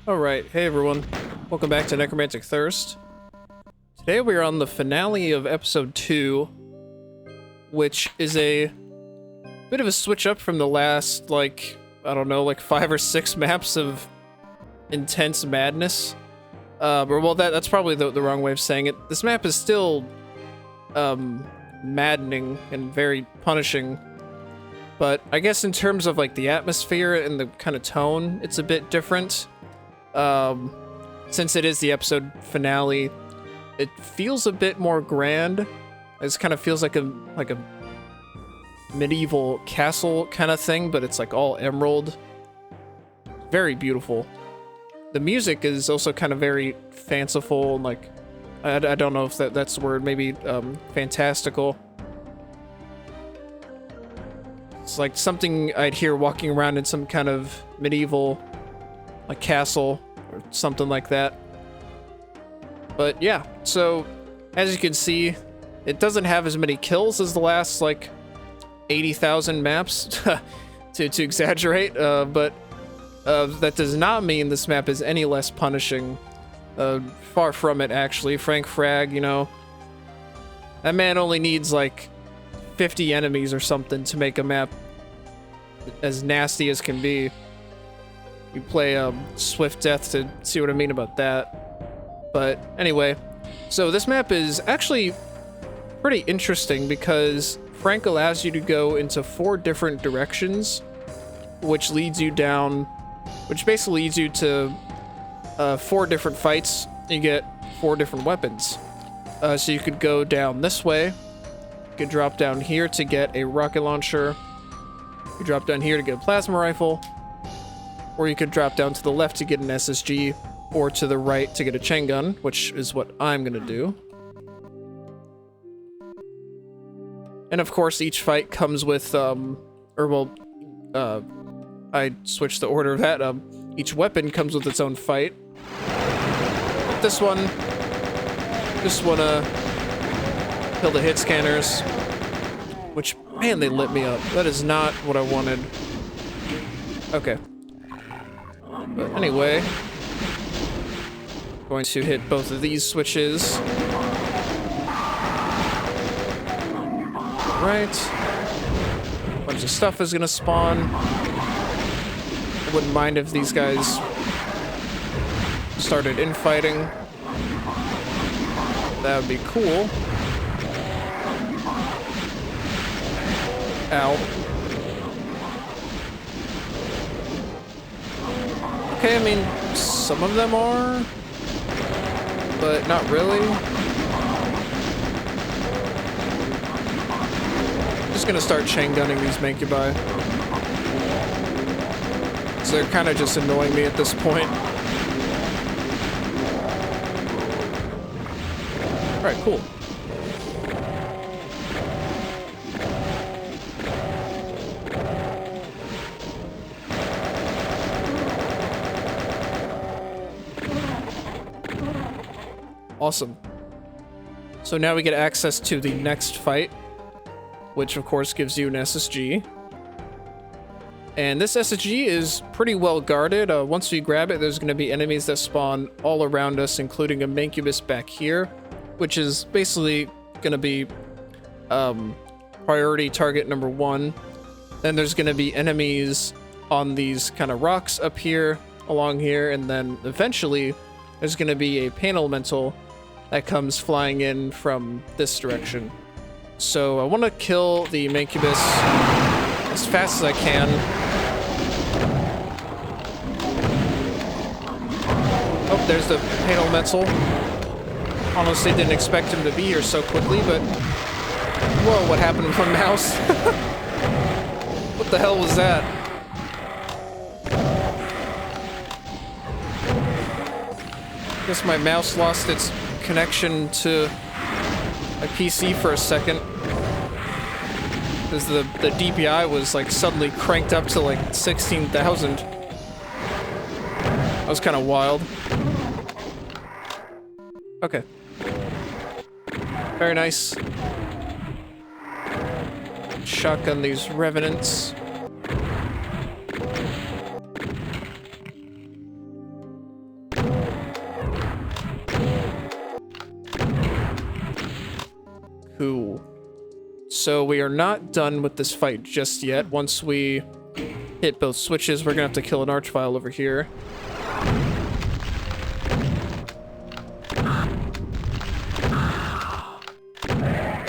Alright, hey everyone. Welcome back to Necromantic Thirst. Today we are on the finale of episode 2, which is a bit of a switch up from the last, like, I don't know, like 5 or 6 maps of intense madness. Well, that's probably the wrong way of saying it. This map is still, maddening and very punishing. But I guess in terms of, like, the atmosphere and the kind of tone, it's a bit different. Since it is the episode finale, it feels a bit more grand. It kind of feels like a medieval castle kind of thing, but it's like all emerald. Very beautiful. The music is also kind of very fanciful and like, I don't know if that's the word, maybe fantastical. It's like something I'd hear walking around in some kind of medieval like castle or something like that. But yeah, so as you can see, it doesn't have as many kills as the last like 80,000 maps to exaggerate, but that does not mean this map is any less punishing. Far from it, actually. Frank Frag, you know, that man only needs like 50 enemies or something to make a map as nasty as can be. You play Swift Death to see what I mean about that. But anyway, so this map is actually pretty interesting because Frank allows you to go into 4 different directions, which leads you down, which basically leads you to 4 different fights. You get 4 different weapons. So you could go down this way, you could drop down here to get a rocket launcher, you drop down here to get a plasma rifle, or you could drop down to the left to get an SSG, or to the right to get a chain gun, which is what I'm gonna do. And of course, each fight comes with, I switched the order of that. Each weapon comes with its own fight. But this one, just wanna kill the hit scanners, which, man, they lit me up. That is not what I wanted. Okay. But anyway, going to hit both of these switches. Right. A bunch of stuff is gonna spawn. I wouldn't mind if these guys started infighting. That would be cool. Ow. Okay, I mean, some of them are, but not really. I'm just gonna start chain gunning these Mancubi. So they're kind of just annoying me at this point. Alright, cool. Awesome. So now we get access to the next fight, which of course gives you an SSG. And this SSG is pretty well guarded. Once we grab it, there's going to be enemies that spawn all around us, including a Mancubus back here, which is basically going to be priority target number 1. Then there's going to be enemies on these kind of rocks up here, along here, and then eventually there's going to be a Panelemental that comes flying in from this direction. So I want to kill the Mancubus as fast as I can. Oh, there's the Panelemental. Honestly, didn't expect him to be here so quickly, but... Whoa, what happened to my mouse? What the hell was that? Guess my mouse lost its connection to my PC for a second. Because the DPI was like suddenly cranked up to like 16,000. That was kind of wild. Okay. Very nice. Shotgun these revenants. Cool. So we are not done with this fight just yet. Once we hit both switches, we're gonna have to kill an archvile over here.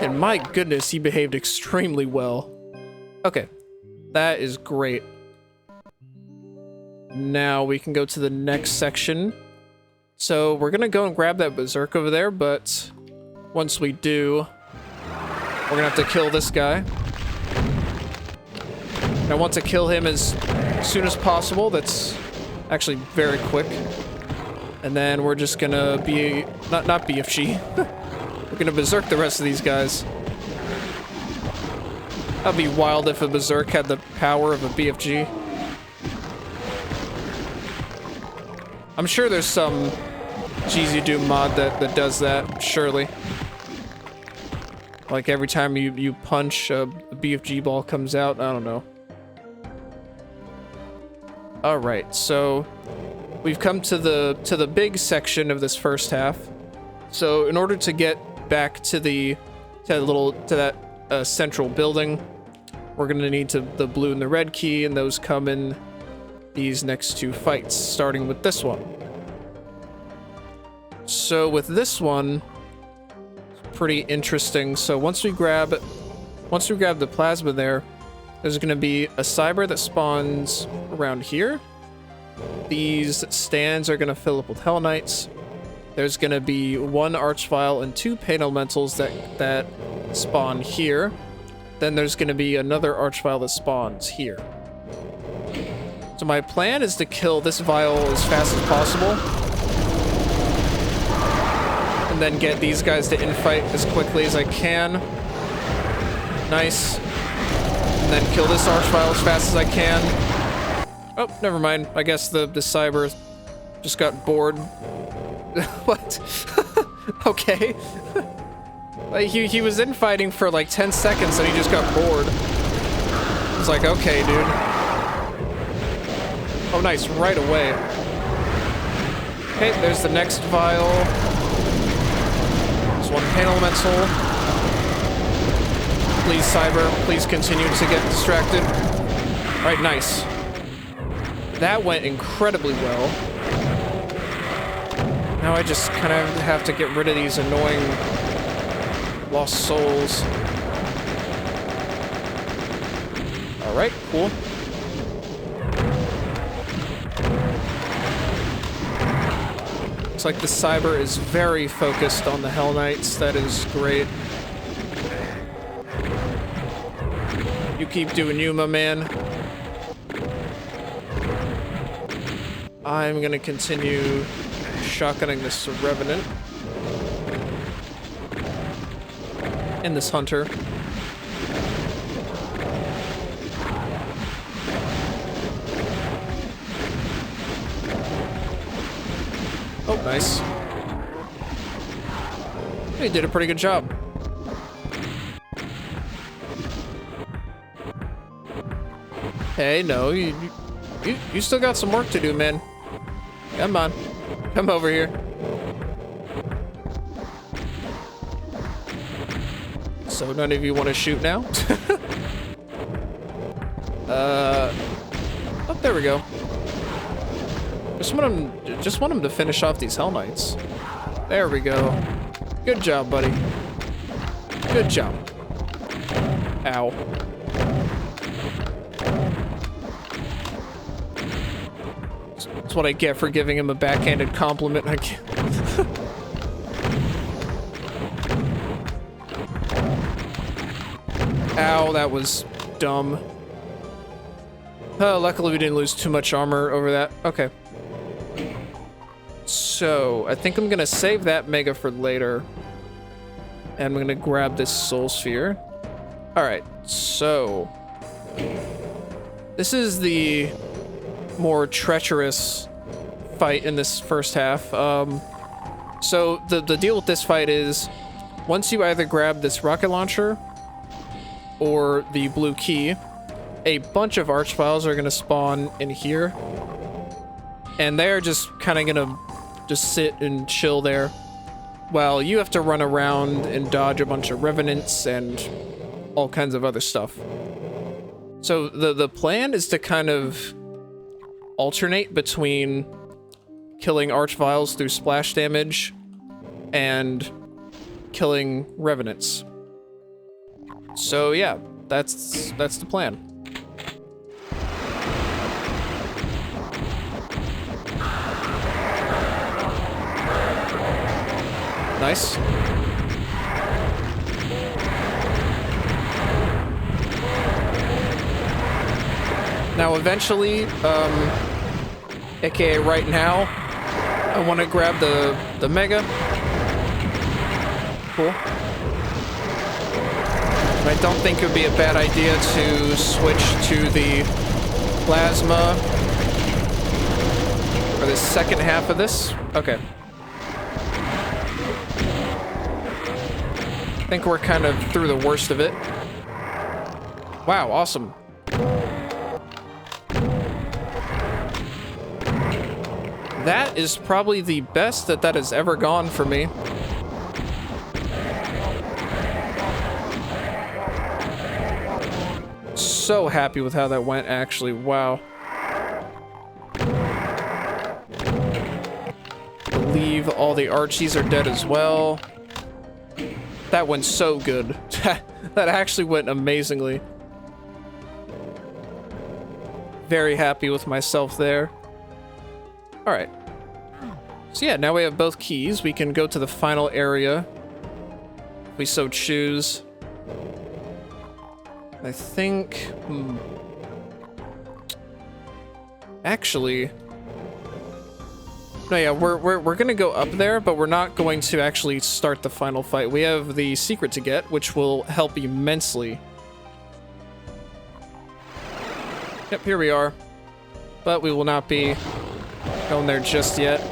And my goodness, he behaved extremely well. Okay, that is great. Now we can go to the next section. So we're gonna go and grab that berserk over there, but once we do, we're gonna have to kill this guy. And I want to kill him as soon as possible. That's actually very quick. And then we're just gonna be not BFG. We're gonna berserk the rest of these guys. That'd be wild if a berserk had the power of a BFG. I'm sure there's some GZ Doom mod that does that, surely. Like every time you punch, a BFG ball comes out. I don't know. Alright, so we've come to the big section of this first half. So in order to get back to that central building, we're gonna need the blue and the red key, and those come in these next two fights, starting with this one. So with this one, it's pretty interesting. So once we grab the plasma there's gonna be a cyber that spawns around here. These stands are gonna fill up with Hell Knights. There's gonna be one archvile and two pain elementals that spawn here. Then there's gonna be another archvile that spawns here. So my plan is to kill this vial as fast as possible, and then get these guys to infight as quickly as I can. Nice. And then kill this archvile as fast as I can. Oh, never mind. I guess the cyber just got bored. What? Okay. He was infighting for like 10 seconds and he just got bored. It's like, okay, dude. Oh, nice. Right away. Okay, there's the next vial. There's one pain elemental. Please, cyber. Please continue to get distracted. All right, nice. That went incredibly well. Now I just kind of have to get rid of these annoying lost souls. All right, cool. Looks like the cyber is very focused on the Hell Knights. That is great. You keep doing you, my man. I'm gonna continue shotgunning this Revenant. And this Hunter. Oh, nice. He did a pretty good job. Hey, no, you still got some work to do, man. Come on. Come over here. So none of you want to shoot now? Oh, there we go. Just want him to finish off these Hell Knights. There we go. Good job, buddy. Good job. Ow. That's what I get for giving him a backhanded compliment. I can't. Ow, that was dumb. Luckily we didn't lose too much armor over that. Okay. So, I think I'm gonna save that mega for later. And I'm gonna grab this soul sphere. Alright, so... this is the more treacherous fight in this first half. So, the deal with this fight is, once you either grab this rocket launcher or the blue key, a bunch of archviles are gonna spawn in here. And they're just kind of gonna just sit and chill there. well, you have to run around and dodge a bunch of revenants and all kinds of other stuff. So the plan is to kind of alternate between killing archviles through splash damage and killing revenants. So yeah, that's the plan. Nice. Now eventually, aka right now, I want to grab the mega. Cool. I don't think it would be a bad idea to switch to the plasma for the second half of this. Okay. I think we're kind of through the worst of it. Wow, awesome. That is probably the best that has ever gone for me. So happy with how that went, actually. Wow. I believe all the Archies are dead as well. That went so good. That actually went amazingly. Very happy with myself there. Alright. So yeah, now we have both keys. We can go to the final area if we so choose. I think... Actually... No, yeah, we're gonna go up there, but we're not going to actually start the final fight. We have the secret to get, which will help immensely. Yep, here we are. But we will not be going there just yet.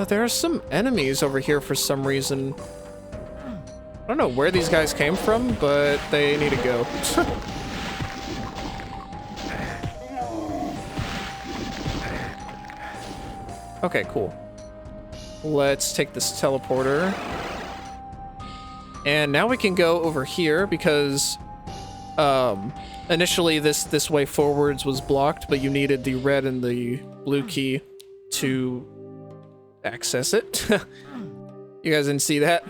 There are some enemies over here for some reason. I don't know where these guys came from, but they need to go. Okay, cool. Let's take this teleporter. And now we can go over here because initially this way forwards was blocked, but you needed the red and the blue key to access it. You guys didn't see that?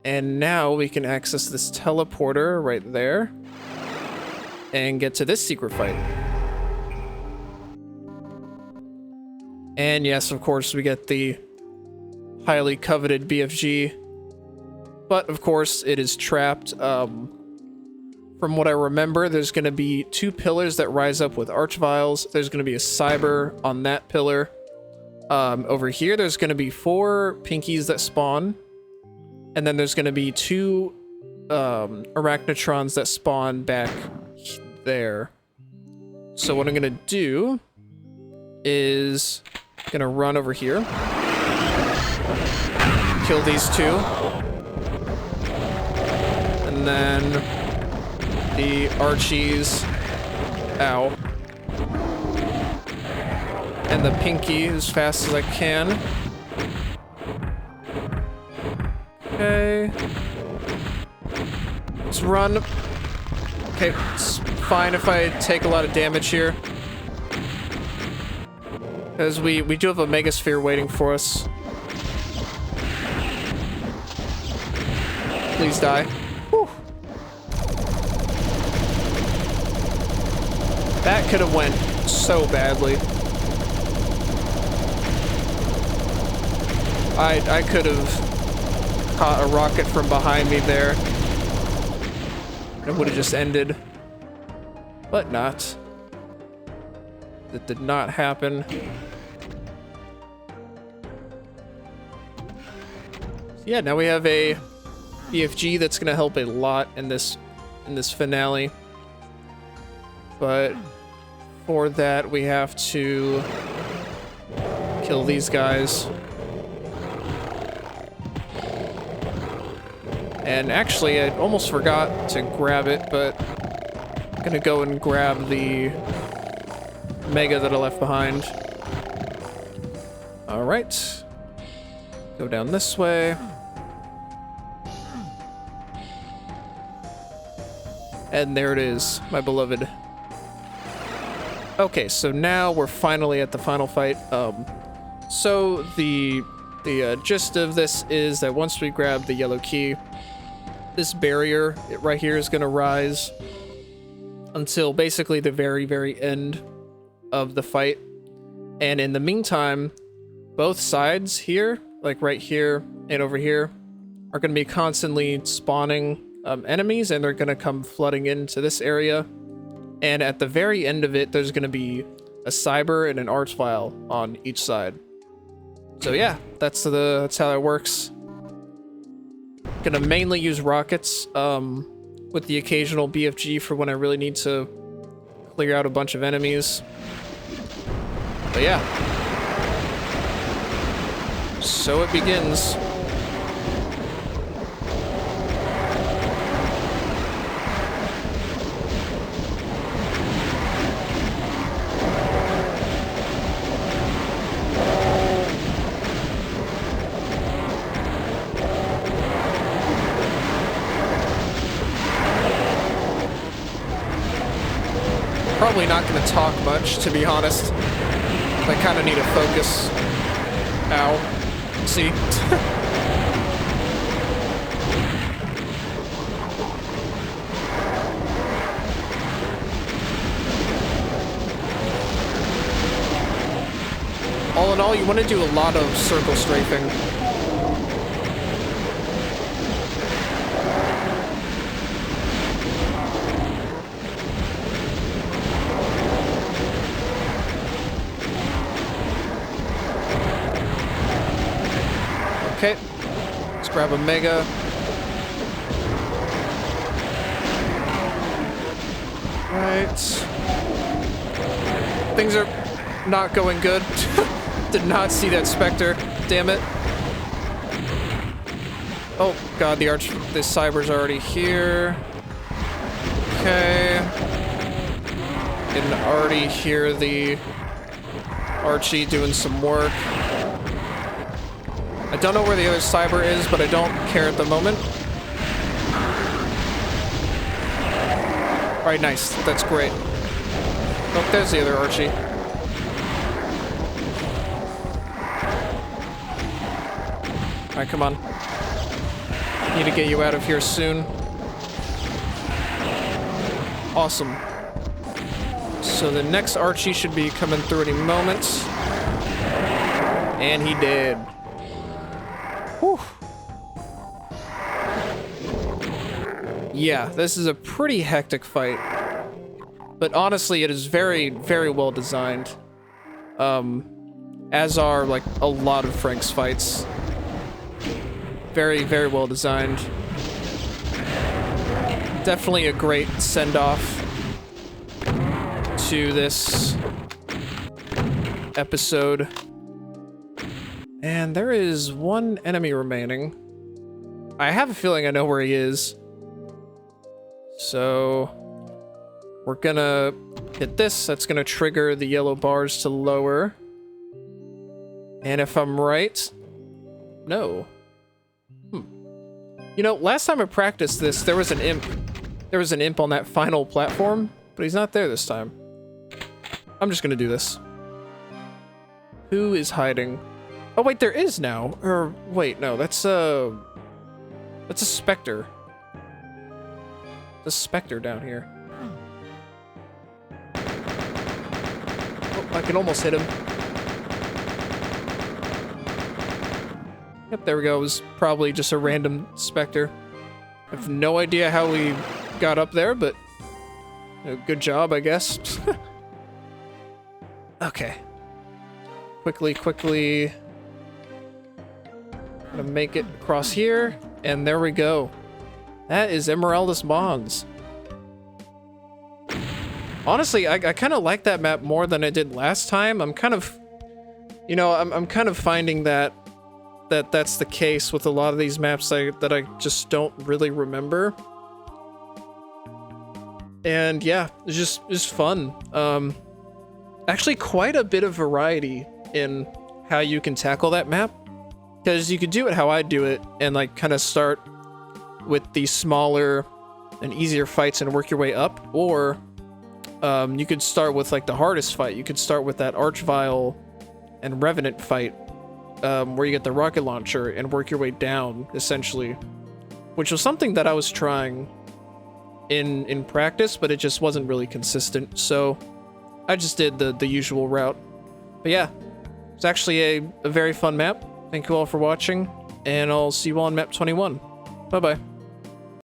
And now we can access this teleporter right there and get to this secret fight. And yes, of course, we get the highly coveted BFG. But, of course, it is trapped. From what I remember, there's going to be 2 pillars that rise up with archviles. There's going to be a cyber on that pillar. Over here, there's going to be 4 pinkies that spawn. And then there's going to be 2 arachnotrons that spawn back there. So what I'm going to do is... gonna run over here. Kill these 2. And then the Archies. Ow. And the pinky as fast as I can. Okay. Let's run. Okay, it's fine if I take a lot of damage here. Because we do have a Megasphere waiting for us. Please die. Whew. That could have went so badly. I could have caught a rocket from behind me there. It would have just ended. But not. That did not happen. Yeah, now we have a BFG that's gonna help a lot in this finale. But for that, we have to kill these guys. And actually, I almost forgot to grab it, but I'm gonna go and grab the mega that I left behind. All right. Go down this way. And there it is, my beloved. Okay, so now we're finally at the final fight. So the gist of this is that once we grab the yellow key, this barrier right here is going to rise until basically the very, very end of the fight. And in the meantime, both sides here, like right here and over here, are going to be constantly spawning enemies, and they're going to come flooding into this area. And at the very end of it, there's going to be a cyber and an arch file on each side. So yeah, that's how it works. Gonna mainly use rockets, with the occasional BFG for when I really need to clear out a bunch of enemies. But yeah. So it begins. Probably not going to talk much, to be honest. I kind of need to focus. Ow. See? All in all, you want to do a lot of circle strafing. Okay, let's grab a mega. Right. Things are not going good. Did not see that Spectre. Damn it. Oh god, the cyber's already here. Okay. Can already hear the Archie doing some work. I don't know where the other cyber is, but I don't care at the moment. Alright, nice. That's great. Oh, there's the other Archie. Alright, come on. Need to get you out of here soon. Awesome. So the next Archie should be coming through any moment. And he did. Whew. Yeah, this is a pretty hectic fight. But honestly, it is very, very well designed. As are, like, a lot of Frank's fights. Very, very well designed. Definitely a great send-off to this episode. And there is one enemy remaining. I have a feeling I know where he is. So we're gonna hit this. That's gonna trigger the yellow bars to lower. And if I'm right... No. You know, last time I practiced this, there was an imp. There was an imp on that final platform, but he's not there this time. I'm just gonna do this. Who is hiding? Oh wait, there is now. Or wait, no, that's a Spectre. There's a Spectre down here. Oh, I can almost hit him. Yep, there we go. It was probably just a random Spectre. I have no idea how we got up there, but good job, I guess. Okay. Quickly. Gonna make it across here, and there we go. That is Emeraldeus Mons. Honestly, I kind of like that map more than I did last time. I'm kind of, you know, I'm kind of finding that's the case with a lot of these maps that I just don't really remember. And yeah, it's just fun. actually quite a bit of variety in how you can tackle that map. Because you could do it how I do it, and like kind of start with the smaller and easier fights and work your way up, or you could start with like the hardest fight. You could start with that Archvile and Revenant fight, where you get the rocket launcher and work your way down, essentially. Which was something that I was trying in practice, but it just wasn't really consistent, so I just did the usual route. But yeah, it's actually a very fun map. Thank you all for watching, and I'll see you all on map 21. Bye-bye.